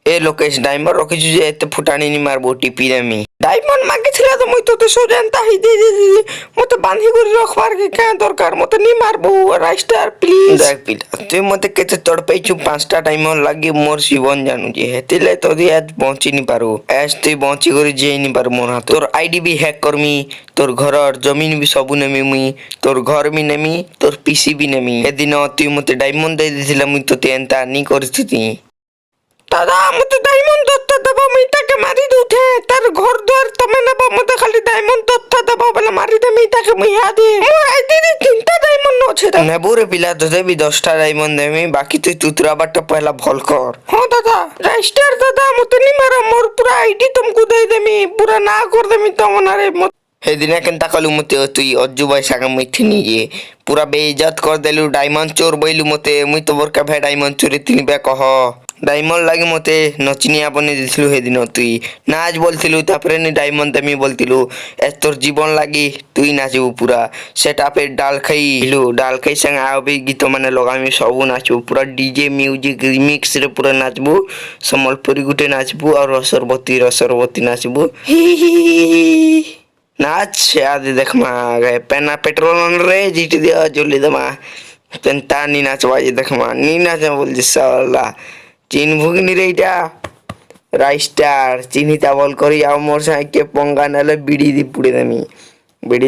এ Lokesh diamond রকিছু যে এতে ফুটানি নি মারবো টিপি দেমি ডায়মন্ড মাগিছিল তো মুই তোতে সোজানতা হি দে মতে বাঁধি করে রাখবার কে কা দরকার মতে নি মারবো রাইস্টার প্লিজ দেখ পিলা তুই মতে কেতে তড়পাইছু 5টা ডায়মন্ড লাগি মোর জীবন জানু যে হেতিলে তোদি আজ পৌঁছি নি পারু আজ তুই পৌঁছি করে যেই নি পারু মোর হাত তোর আইডি বি হ্যাক করমি তোর ঘরর জমিন বি সবু নেমি মুই তোর ঘর বি নেমি তোর পিসি বি নেমি এদিন তুই মতে ডায়মন্ড দেই দিছিলা মুই তোতে এন্তা নি করিছিতি দাদা মতে ডায়মন্ড তথ্য দেব মুই তাকে মারি দুঠে তার ঘর দুয়ার তুমি নেব মতে খালি ডায়মন্ড তথ্য দেব বলে মারি দে মুই তাকে মুই হাদি মোর আইডি 3টা ডায়মন্ড আছে নেবু রে পিলা তোতে বি 10টা ডায়মন্ড দেমি বাকি তুই তুতরা বাটা পহলা ভল কর হ্যাঁ দাদা রাইস্টার দাদা মতে নি মারা মোর পুরা আইডি তুমকু দেই দেমি পুরা না কর দেমি তমনারে সেদিনা কেনতা কলু মতে তুই অজ্জু ভাই সাগে মুই থিনি যে পুরা বেইজ্জত কর দেলু ডায়মন্ড চোর বইলু মতে মুই তো বরকা ভাই ডায়মন্ড চোরে তিনি বে কহ ডায়মন্ড লাগি মতে নচিনিয়া বনে দিছিলু সেদিন তুই নাচ বলছিলু তারপরে নি ডায়মন্ড আমি বলতিলু এ তোর জীবন লাগি তুই নাচবু পুরা সেটআপে ডাল খাইলু ডাল খাই সঙ্গে আবি গীত মানে লগামি সবু নাচবু পুরা ডিজে মিউজিক রিমিক্স রে পুরা নাচবু সম্বলপুরি গুটে নাচবু আর রসরবতী নাচবু হি হি नाच आदि देखमा गए पेना पेट्रोल रे जीटी दिया जोली दमा पेंता नी नाचवा जे देखमा नी नाच बोल जिसला चीन भुग नी रेटा राइस्टार चिन्हिता बोल करी आओ मोर साके पंगा नले बिड़ी दी पुड़े देमी बिड़ी